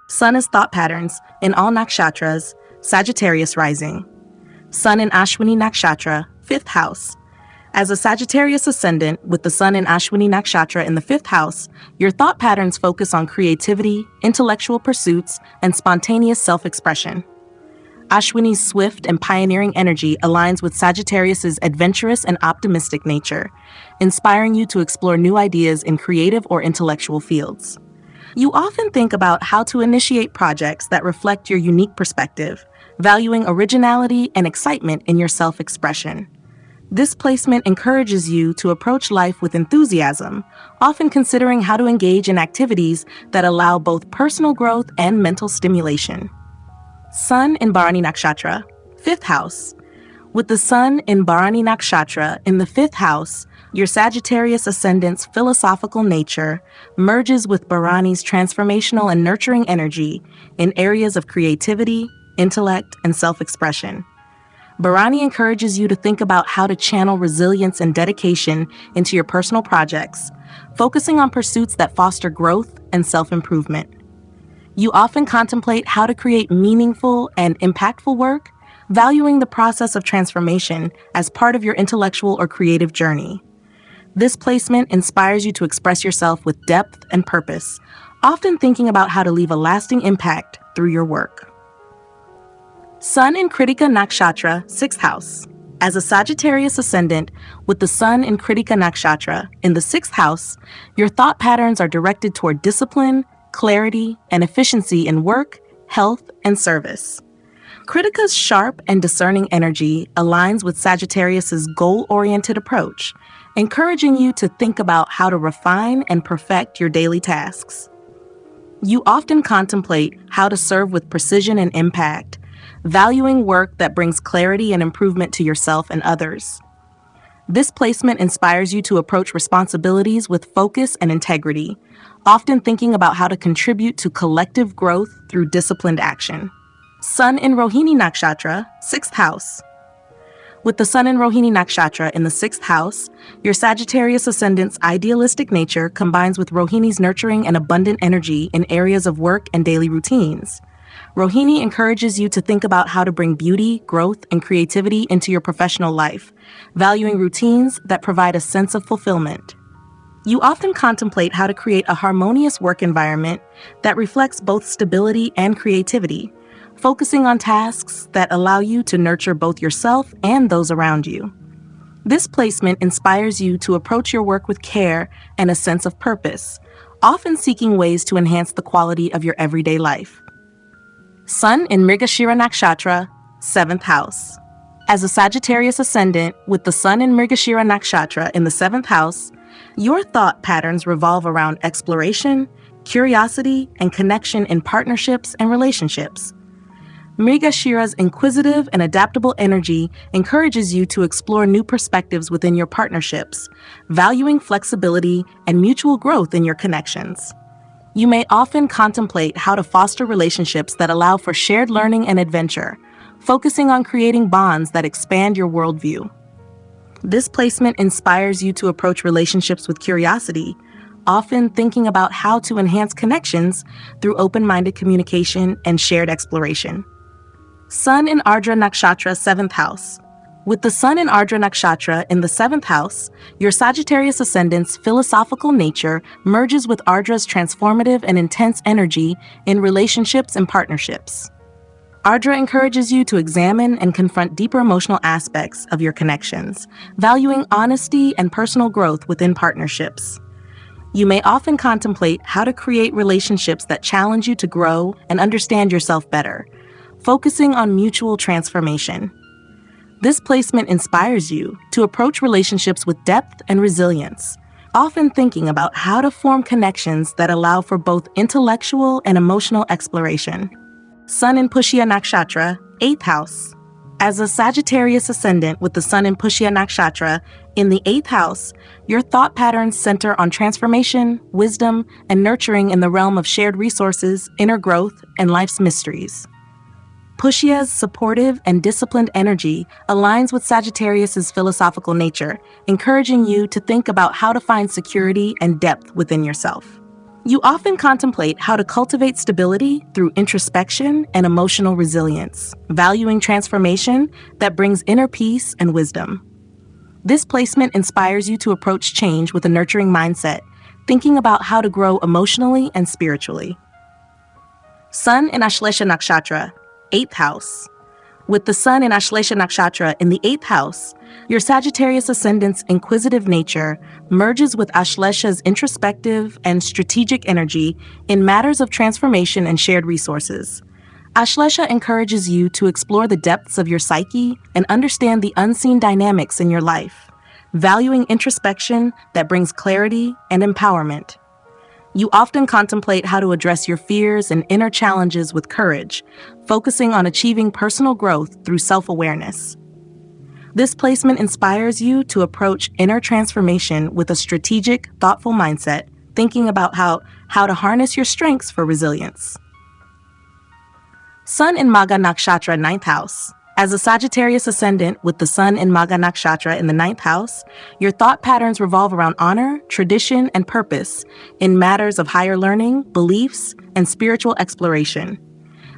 Sun is thought patterns in all Nakshatras, Sagittarius Rising. Sun in Ashwini Nakshatra, 5th house. As a Sagittarius Ascendant with the Sun in Ashwini Nakshatra in the 5th house, your thought patterns focus on creativity, intellectual pursuits, and spontaneous self-expression. Ashwini's swift and pioneering energy aligns with Sagittarius's adventurous and optimistic nature, inspiring you to explore new ideas in creative or intellectual fields. You often think about how to initiate projects that reflect your unique perspective, valuing originality and excitement in your self-expression. This placement encourages you to approach life with enthusiasm, often considering how to engage in activities that allow both personal growth and mental stimulation. Sun in Bharani Nakshatra, 5th house. With the Sun in Bharani Nakshatra in the 5th house, your Sagittarius Ascendant's philosophical nature merges with Bharani's transformational and nurturing energy in areas of creativity, intellect, and self-expression. Bharani encourages you to think about how to channel resilience and dedication into your personal projects, focusing on pursuits that foster growth and self-improvement. You often contemplate how to create meaningful and impactful work, valuing the process of transformation as part of your intellectual or creative journey. This placement inspires you to express yourself with depth and purpose, often thinking about how to leave a lasting impact through your work. Sun in Kritika Nakshatra, 6th house. As a Sagittarius Ascendant with the Sun in Kritika Nakshatra in the 6th house, your thought patterns are directed toward discipline, clarity, and efficiency in work, health, and service. Kritika's sharp and discerning energy aligns with Sagittarius's goal-oriented approach, encouraging you to think about how to refine and perfect your daily tasks. You often contemplate how to serve with precision and impact, valuing work that brings clarity and improvement to yourself and others. This placement inspires you to approach responsibilities with focus and integrity, often thinking about how to contribute to collective growth through disciplined action. Sun in Rohini Nakshatra, 6th house. With the Sun in Rohini Nakshatra in the 6th house, your Sagittarius Ascendant's idealistic nature combines with Rohini's nurturing and abundant energy in areas of work and daily routines. Rohini encourages you to think about how to bring beauty, growth, and creativity into your professional life, valuing routines that provide a sense of fulfillment. You often contemplate how to create a harmonious work environment that reflects both stability and creativity, focusing on tasks that allow you to nurture both yourself and those around you. This placement inspires you to approach your work with care and a sense of purpose, often seeking ways to enhance the quality of your everyday life. Sun in Mrigashira Nakshatra, 7th house. As a Sagittarius Ascendant with the Sun in Mrigashira Nakshatra in the 7th house, your thought patterns revolve around exploration, curiosity, and connection in partnerships and relationships. Mrigashira's inquisitive and adaptable energy encourages you to explore new perspectives within your partnerships, valuing flexibility and mutual growth in your connections. You may often contemplate how to foster relationships that allow for shared learning and adventure, focusing on creating bonds that expand your worldview. This placement inspires you to approach relationships with curiosity, often thinking about how to enhance connections through open-minded communication and shared exploration. Sun in Ardra Nakshatra, 7th house. With the Sun in Ardra Nakshatra in the 7th house, your Sagittarius Ascendant's philosophical nature merges with Ardra's transformative and intense energy in relationships and partnerships. Ardra encourages you to examine and confront deeper emotional aspects of your connections, valuing honesty and personal growth within partnerships. You may often contemplate how to create relationships that challenge you to grow and understand yourself better, focusing on mutual transformation. This placement inspires you to approach relationships with depth and resilience, often thinking about how to form connections that allow for both intellectual and emotional exploration. Sun in Pushya Nakshatra, 8th house. As a Sagittarius Ascendant with the Sun in Pushya Nakshatra in the 8th house, your thought patterns center on transformation, wisdom, and nurturing in the realm of shared resources, inner growth, and life's mysteries. Pushya's supportive and disciplined energy aligns with Sagittarius's philosophical nature, encouraging you to think about how to find security and depth within yourself. You often contemplate how to cultivate stability through introspection and emotional resilience, valuing transformation that brings inner peace and wisdom. This placement inspires you to approach change with a nurturing mindset, thinking about how to grow emotionally and spiritually. Sun in Ashlesha Nakshatra, 8th house. With the Sun in Ashlesha Nakshatra in the 8th house, your Sagittarius Ascendant's inquisitive nature merges with Ashlesha's introspective and strategic energy in matters of transformation and shared resources. Ashlesha encourages you to explore the depths of your psyche and understand the unseen dynamics in your life, valuing introspection that brings clarity and empowerment. You often contemplate how to address your fears and inner challenges with courage, focusing on achieving personal growth through self-awareness. This placement inspires you to approach inner transformation with a strategic, thoughtful mindset, thinking about how to harness your strengths for resilience. Sun in Magha Nakshatra, 9th house. As a Sagittarius Ascendant with the Sun in Magha Nakshatra in the 9th house, your thought patterns revolve around honor, tradition, and purpose in matters of higher learning, beliefs, and spiritual exploration.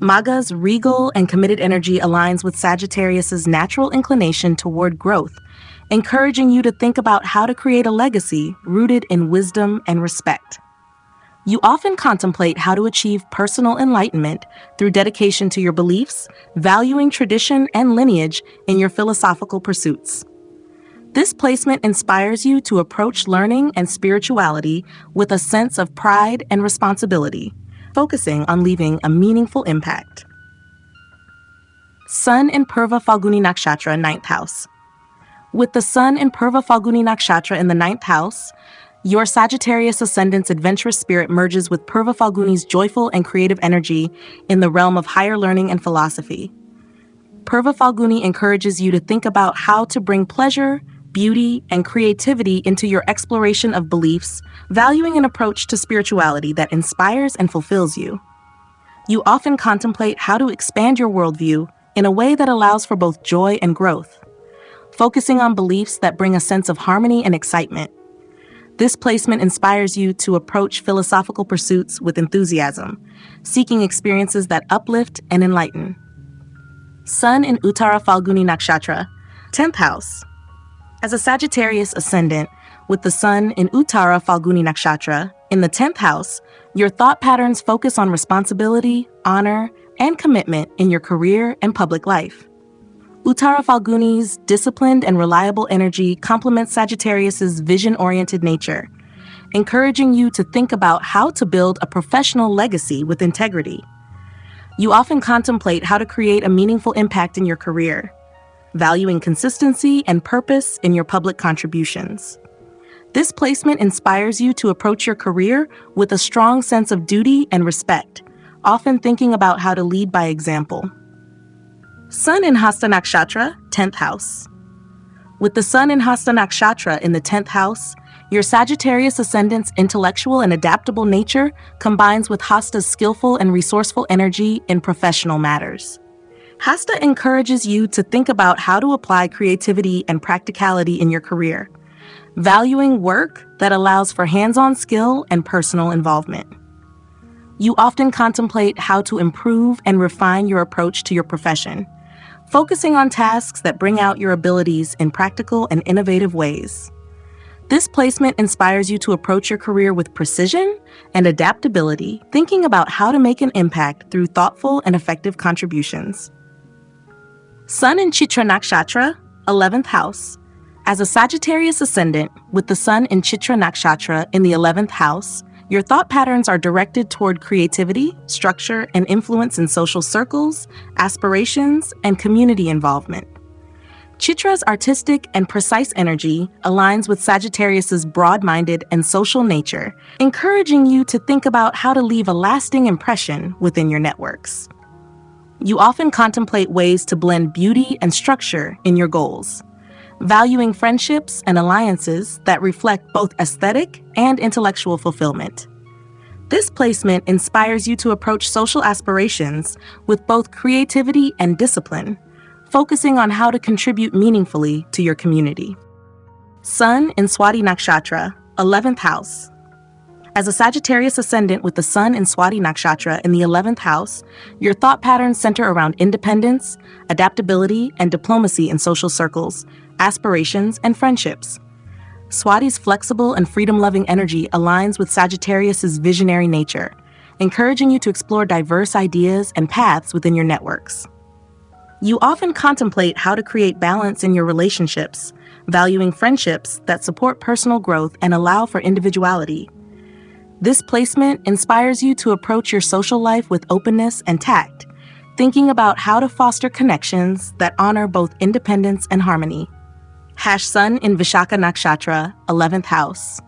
Magha's regal and committed energy aligns with Sagittarius's natural inclination toward growth, encouraging you to think about how to create a legacy rooted in wisdom and respect. You often contemplate how to achieve personal enlightenment through dedication to your beliefs, valuing tradition and lineage in your philosophical pursuits. This placement inspires you to approach learning and spirituality with a sense of pride and responsibility, focusing on leaving a meaningful impact. Sun in Purva Falguni Nakshatra, 9th house. With the Sun in Purva Falguni Nakshatra in the 9th house, your Sagittarius Ascendant's adventurous spirit merges with Purva Falguni's joyful and creative energy in the realm of higher learning and philosophy. Purva Falguni encourages you to think about how to bring pleasure, beauty, and creativity into your exploration of beliefs, valuing an approach to spirituality that inspires and fulfills you. You often contemplate how to expand your worldview in a way that allows for both joy and growth, focusing on beliefs that bring a sense of harmony and excitement. This placement inspires you to approach philosophical pursuits with enthusiasm, seeking experiences that uplift and enlighten. Sun in Uttara Falguni Nakshatra, 10th house. As a Sagittarius Ascendant with the Sun in Uttara Falguni Nakshatra in the 10th house, your thought patterns focus on responsibility, honor, and commitment in your career and public life. Uttara Falguni's disciplined and reliable energy complements Sagittarius's vision-oriented nature, encouraging you to think about how to build a professional legacy with integrity. You often contemplate how to create a meaningful impact in your career, valuing consistency and purpose in your public contributions. This placement inspires you to approach your career with a strong sense of duty and respect, often thinking about how to lead by example. Sun in Hasta Nakshatra, 10th house. With the Sun in Hasta Nakshatra in the 10th house, your Sagittarius Ascendant's intellectual and adaptable nature combines with Hasta's skillful and resourceful energy in professional matters. Hasta encourages you to think about how to apply creativity and practicality in your career, valuing work that allows for hands-on skill and personal involvement. You often contemplate how to improve and refine your approach to your profession, focusing on tasks that bring out your abilities in practical and innovative ways. This placement inspires you to approach your career with precision and adaptability, thinking about how to make an impact through thoughtful and effective contributions. Sun in Chitra Nakshatra, 11th house. As a Sagittarius Ascendant with the Sun in Chitra Nakshatra in the 11th house, your thought patterns are directed toward creativity, structure, and influence in social circles, aspirations, and community involvement. Chitra's artistic and precise energy aligns with Sagittarius's broad-minded and social nature, encouraging you to think about how to leave a lasting impression within your networks. You often contemplate ways to blend beauty and structure in your goals, valuing friendships and alliances that reflect both aesthetic and intellectual fulfillment. This placement inspires you to approach social aspirations with both creativity and discipline, focusing on how to contribute meaningfully to your community. Sun in Swati Nakshatra, 11th house. As a Sagittarius Ascendant with the Sun in Swati Nakshatra in the 11th house, your thought patterns center around independence, adaptability, and diplomacy in social circles, aspirations, and friendships. Swati's flexible and freedom-loving energy aligns with Sagittarius's visionary nature, encouraging you to explore diverse ideas and paths within your networks. You often contemplate how to create balance in your relationships, valuing friendships that support personal growth and allow for individuality. This placement inspires you to approach your social life with openness and tact, thinking about how to foster connections that honor both independence and harmony. Sun in Vishaka Nakshatra, 11th house.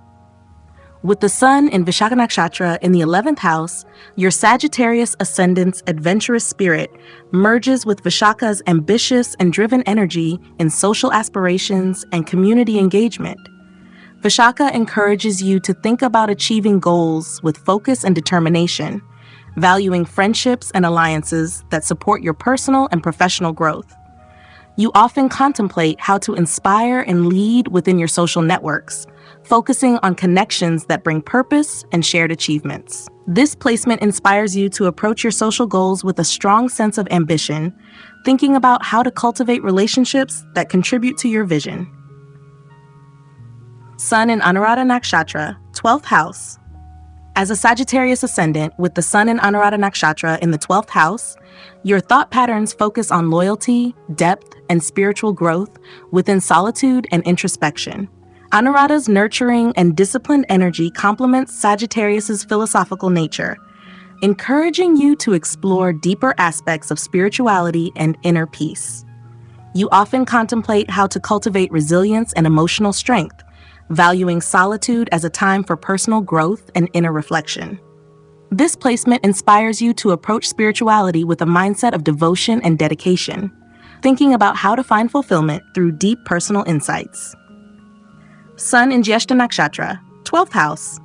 With the Sun in Vishaka Nakshatra in the 11th house, your Sagittarius Ascendant's adventurous spirit merges with Vishaka's ambitious and driven energy in social aspirations and community engagement. Vishaka encourages you to think about achieving goals with focus and determination, valuing friendships and alliances that support your personal and professional growth. You often contemplate how to inspire and lead within your social networks, focusing on connections that bring purpose and shared achievements. This placement inspires you to approach your social goals with a strong sense of ambition, thinking about how to cultivate relationships that contribute to your vision. Sun in Anuradha Nakshatra, 12th house. As a Sagittarius Ascendant with the Sun in Anuradha Nakshatra in the 12th house, your thought patterns focus on loyalty, depth, and spiritual growth within solitude and introspection. Anuradha's nurturing and disciplined energy complements Sagittarius's philosophical nature, encouraging you to explore deeper aspects of spirituality and inner peace. You often contemplate how to cultivate resilience and emotional strength, valuing solitude as a time for personal growth and inner reflection. This placement inspires you to approach spirituality with a mindset of devotion and dedication, thinking about how to find fulfillment through deep personal insights. Sun in Jyeshta Nakshatra, 12th house.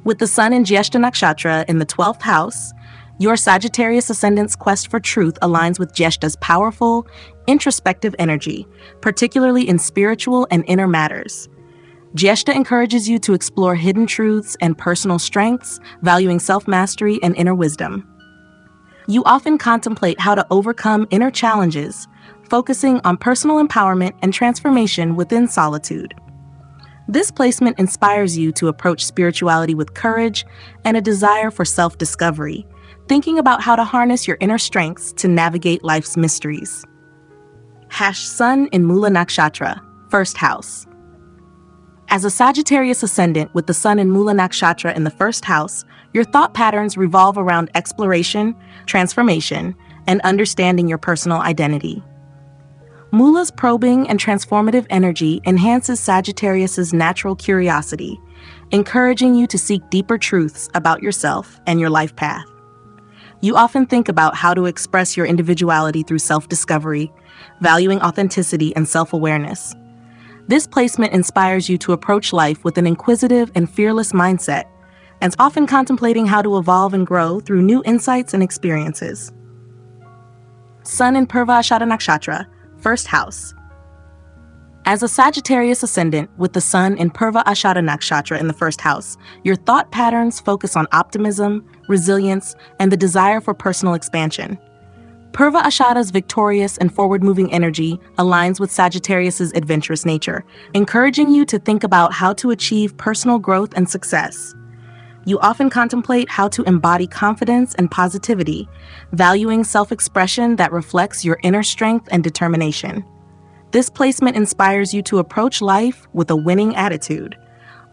With the Sun in Jyeshta Nakshatra in the 12th house, your Sagittarius Ascendant's quest for truth aligns with Jyeshta's powerful, introspective energy, particularly in spiritual and inner matters. Jyeshta encourages you to explore hidden truths and personal strengths, valuing self-mastery and inner wisdom. You often contemplate how to overcome inner challenges, focusing on personal empowerment and transformation within solitude. This placement inspires you to approach spirituality with courage and a desire for self-discovery, thinking about how to harness your inner strengths to navigate life's mysteries. Sun in Mula Nakshatra, 1st house. As a Sagittarius Ascendant with the Sun in Mula Nakshatra in the 1st house, your thought patterns revolve around exploration, transformation, and understanding your personal identity. Mula's probing and transformative energy enhances Sagittarius's natural curiosity, encouraging you to seek deeper truths about yourself and your life path. You often think about how to express your individuality through self-discovery, valuing authenticity and self-awareness. This placement inspires you to approach life with an inquisitive and fearless mindset, and often contemplating how to evolve and grow through new insights and experiences. Sun in Purva Ashada Nakshatra, 1st house. As a Sagittarius Ascendant with the Sun in Purva Ashada Nakshatra in the 1st house, your thought patterns focus on optimism, resilience, and the desire for personal expansion. Purva Ashada's victorious and forward-moving energy aligns with Sagittarius's adventurous nature, encouraging you to think about how to achieve personal growth and success. You often contemplate how to embody confidence and positivity, valuing self-expression that reflects your inner strength and determination. This placement inspires you to approach life with a winning attitude,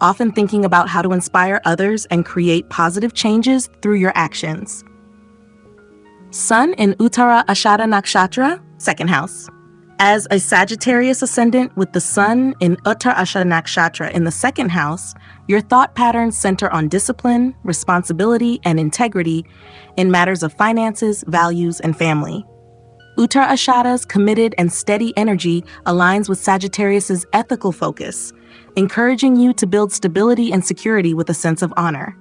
often thinking about how to inspire others and create positive changes through your actions. Sun in Uttara Ashada Nakshatra, 2nd house. As a Sagittarius Ascendant with the Sun in Uttara Ashada Nakshatra in the 2nd house, your thought patterns center on discipline, responsibility, and integrity in matters of finances, values, and family. Uttara Ashada's committed and steady energy aligns with Sagittarius's ethical focus, encouraging you to build stability and security with a sense of honor.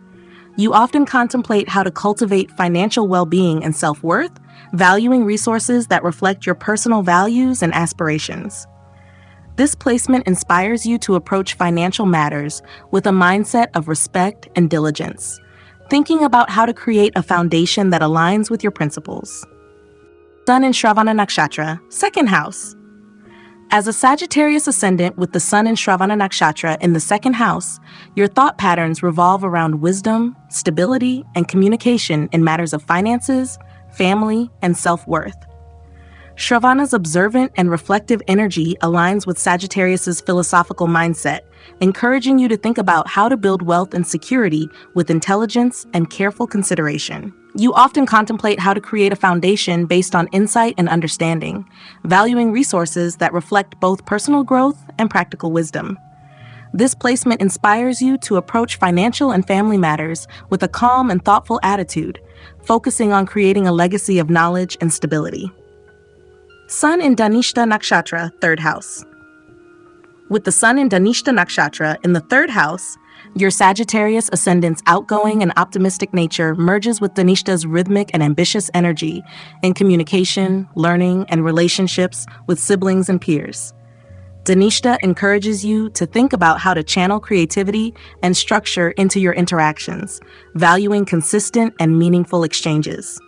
You often contemplate how to cultivate financial well-being and self-worth, valuing resources that reflect your personal values and aspirations. This placement inspires you to approach financial matters with a mindset of respect and diligence, thinking about how to create a foundation that aligns with your principles. Sun in Shravana Nakshatra, second house. As a Sagittarius Ascendant with the Sun in Shravana Nakshatra in the second house, your thought patterns revolve around wisdom, stability, and communication in matters of finances, family, and self-worth. Shravana's observant and reflective energy aligns with Sagittarius's philosophical mindset, encouraging you to think about how to build wealth and security with intelligence and careful consideration. You often contemplate how to create a foundation based on insight and understanding, valuing resources that reflect both personal growth and practical wisdom. This placement inspires you to approach financial and family matters with a calm and thoughtful attitude, focusing on creating a legacy of knowledge and stability. Sun in Dhanishta Nakshatra, third house. With the Sun in Dhanishta Nakshatra in the third house, your Sagittarius Ascendant's outgoing and optimistic nature merges with Dhanishta's rhythmic and ambitious energy in communication, learning, and relationships with siblings and peers. Dhanishta encourages you to think about how to channel creativity and structure into your interactions, valuing consistent and meaningful exchanges.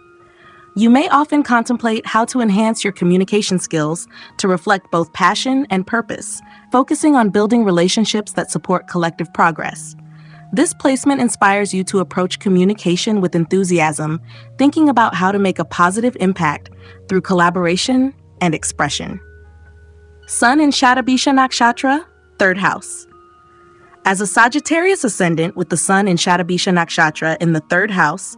You may often contemplate how to enhance your communication skills to reflect both passion and purpose, focusing on building relationships that support collective progress. This placement inspires you to approach communication with enthusiasm, thinking about how to make a positive impact through collaboration and expression. Sun in Shatabisha Nakshatra, third house. As a Sagittarius Ascendant with the Sun in Shatabisha Nakshatra in the third house,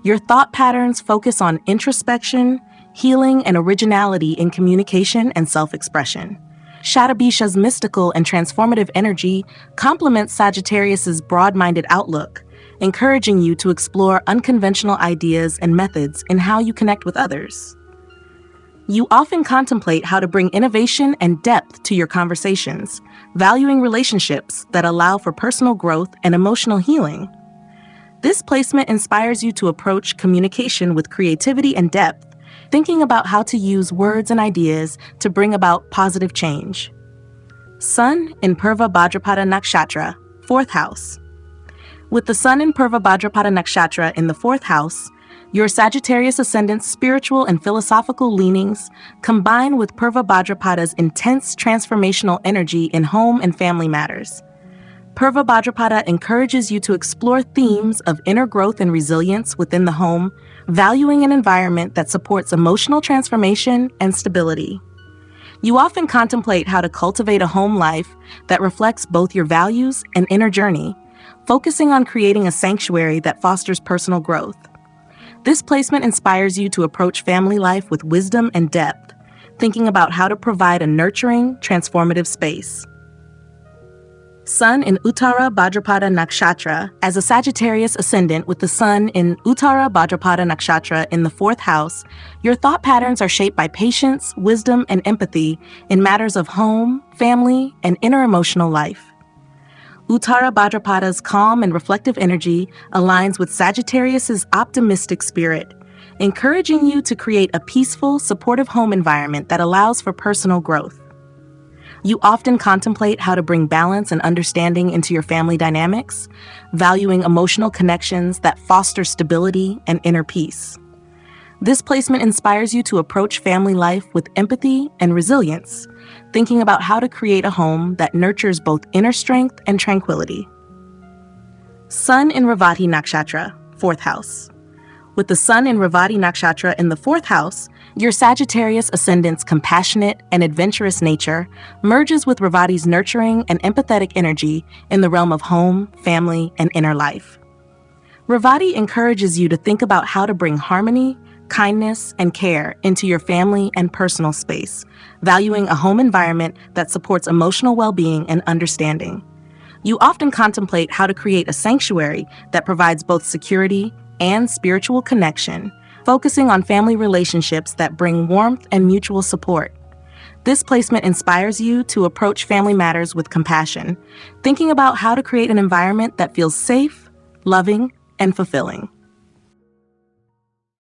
your thought patterns focus on introspection, healing, and originality in communication and self-expression. Shatabisha's mystical and transformative energy complements Sagittarius's broad-minded outlook, encouraging you to explore unconventional ideas and methods in how you connect with others. You often contemplate how to bring innovation and depth to your conversations, valuing relationships that allow for personal growth and emotional healing. This placement inspires you to approach communication with creativity and depth, thinking about how to use words and ideas to bring about positive change. Sun in Purva Bhadrapada Nakshatra, fourth house. With the Sun in Purva Bhadrapada Nakshatra in the fourth house, your Sagittarius Ascendant's spiritual and philosophical leanings combine with Purva Bhadrapada's intense transformational energy in home and family matters. Purva Bhadrapada encourages you to explore themes of inner growth and resilience within the home, valuing an environment that supports emotional transformation and stability. You often contemplate how to cultivate a home life that reflects both your values and inner journey, focusing on creating a sanctuary that fosters personal growth. This placement inspires you to approach family life with wisdom and depth, thinking about how to provide a nurturing, transformative space. Sun in Uttara Bhadrapada Nakshatra. As a Sagittarius Ascendant with the Sun in Uttara Bhadrapada Nakshatra in the fourth house, your thought patterns are shaped by patience, wisdom, and empathy in matters of home, family, and inner emotional life. Uttara Bhadrapada's calm and reflective energy aligns with Sagittarius's optimistic spirit, encouraging you to create a peaceful, supportive home environment that allows for personal growth. You often contemplate how to bring balance and understanding into your family dynamics, valuing emotional connections that foster stability and inner peace. This placement inspires you to approach family life with empathy and resilience, thinking about how to create a home that nurtures both inner strength and tranquility. Sun in Revati Nakshatra, fourth house. With the Sun in Revati Nakshatra in the fourth house, your Sagittarius Ascendant's compassionate and adventurous nature merges with Revati's nurturing and empathetic energy in the realm of home, family, and inner life. Revati encourages you to think about how to bring harmony, kindness, and care into your family and personal space, valuing a home environment that supports emotional well-being and understanding. You often contemplate how to create a sanctuary that provides both security and spiritual connection, focusing on family relationships that bring warmth and mutual support. This placement inspires you to approach family matters with compassion, thinking about how to create an environment that feels safe, loving, and fulfilling.